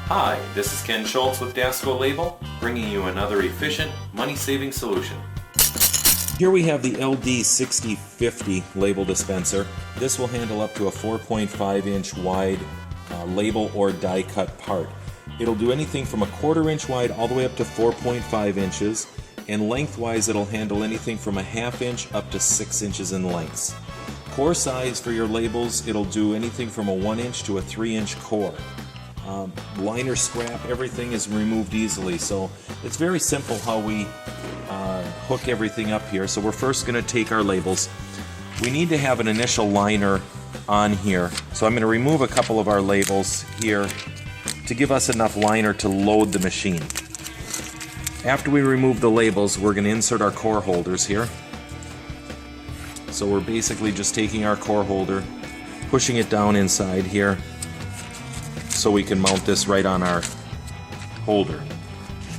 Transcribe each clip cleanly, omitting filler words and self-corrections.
Hi, this is Ken Schultz with Dasco Label, bringing you another efficient, money-saving solution. Here we have the LD6050 label dispenser. This will handle up to a 4.5-inch wide label or die cut part. It'll do anything from a 1/4 inch wide all the way up to 4.5 inches, and lengthwise it'll handle anything from a 1/2 inch up to 6 inches in lengths. Core size for your labels, it'll do anything from a 1 inch to a 3-inch core. Liner scrap, everything is removed easily, so it's very simple how we hook everything up here. So we're first going to take our labels. We need to have an initial liner on here, so I'm going to remove a couple of our labels here to give us enough liner to load the machine. After we remove the labels, we're going to insert our core holders here. So we're basically just taking our core holder, pushing it down inside here, so we can mount this right on our holder.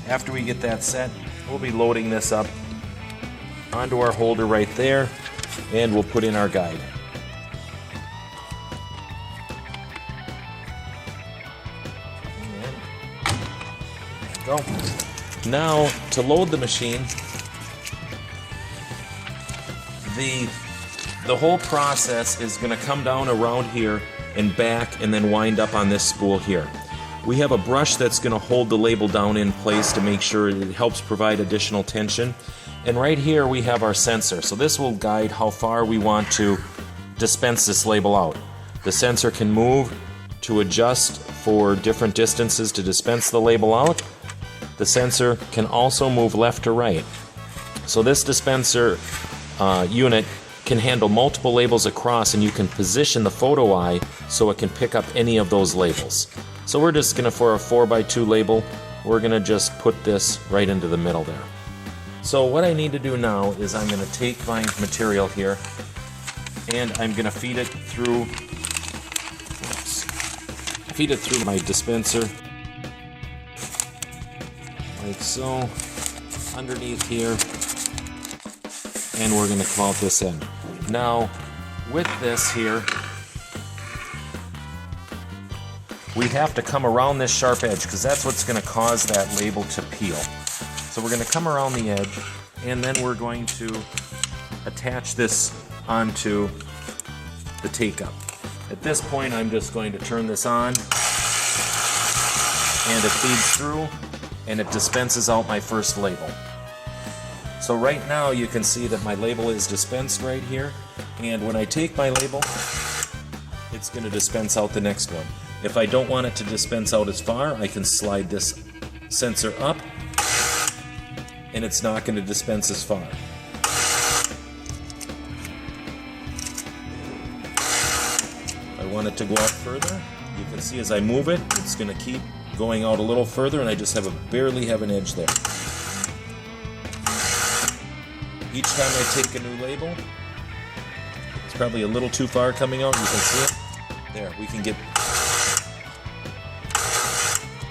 After we get that set, we'll be loading this up onto our holder right there, and we'll put in our guide. And there we go. Now, to load the machine, the whole process is going to come down around here and back and then wind up on this spool here. We have a brush that's going to hold the label down in place to make sure it helps provide additional tension. And right here we have our sensor. So this will guide how far we want to dispense this label out. The sensor can move to adjust for different distances to dispense the label out. The sensor can also move left to right. So this dispenser unit can handle multiple labels across, and you can position the photo eye so it can pick up any of those labels. So we're just gonna, for a 4x2 label, we're gonna just put this right into the middle there. So what I need to do now is I'm gonna take my material here and I'm gonna feed it through my dispenser, like so, underneath here, and we're gonna come out this end. Now, with this here, we have to come around this sharp edge because that's what's going to cause that label to peel. So we're going to come around the edge, and then we're going to attach this onto the take-up. At this point, I'm just going to turn this on, and it feeds through, and it dispenses out my first label. So right now you can see that my label is dispensed right here, and when I take my label, it's going to dispense out the next one. If I don't want it to dispense out as far, I can slide this sensor up, and it's not going to dispense as far. If I want it to go out further, you can see as I move it, it's going to keep going out a little further, and I just barely have an edge there. Each time I take a new label, it's probably a little too far coming out. You can see it. There, we can get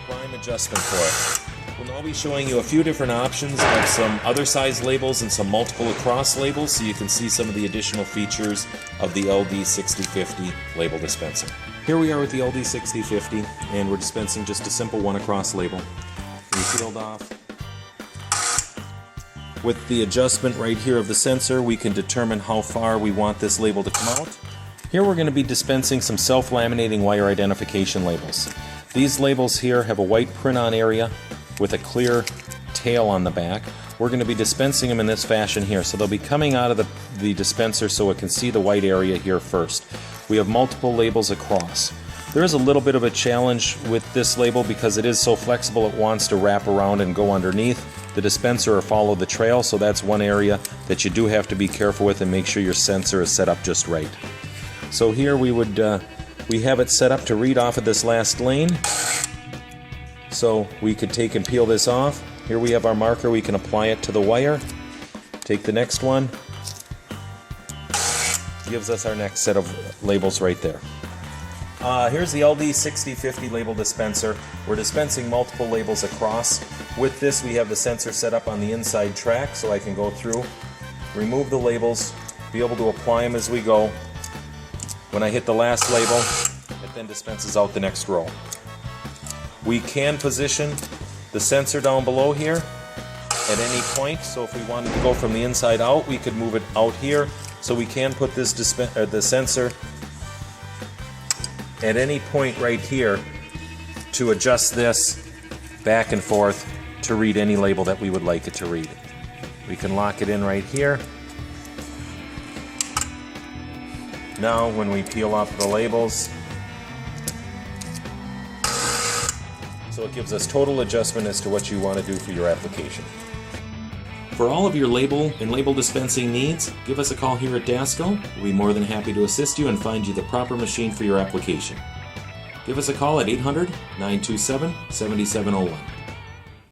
prime adjustment for it. We'll now be showing you a few different options of some other size labels and some multiple across labels, so you can see some of the additional features of the LD6050 label dispenser. Here we are with the LD6050, and we're dispensing just a simple one across label. We peeled off. With the adjustment right here of the sensor, we can determine how far we want this label to come out. Here we're going to be dispensing some self-laminating wire identification labels. These labels here have a white print-on area with a clear tail on the back. We're going to be dispensing them in this fashion here. So they'll be coming out of the dispenser so it can see the white area here first. We have multiple labels across. There is a little bit of a challenge with this label because it is so flexible it wants to wrap around and go underneath the dispenser or follow the trail, so that's one area that you do have to be careful with and make sure your sensor is set up just right. So here we have it set up to read off of this last lane, so we could take and peel this off. Here we have our marker, we can apply it to the wire, take the next one, gives us our next set of labels right there. Here's the LD6050 label dispenser. We're dispensing multiple labels across. With this, we have the sensor set up on the inside track, so I can go through, remove the labels, be able to apply them as we go. When I hit the last label, it then dispenses out the next row. We can position the sensor down below here at any point, so if we wanted to go from the inside out, we could move it out here. So we can put this the sensor at any point right here to adjust this back and forth to read any label that we would like it to read. We can lock it in right here. Now when we peel off the labels, so it gives us total adjustment as to what you want to do for your application. For all of your label and label dispensing needs, give us a call here at Dasco. We'll be more than happy to assist you and find you the proper machine for your application. Give us a call at 800-927-7701.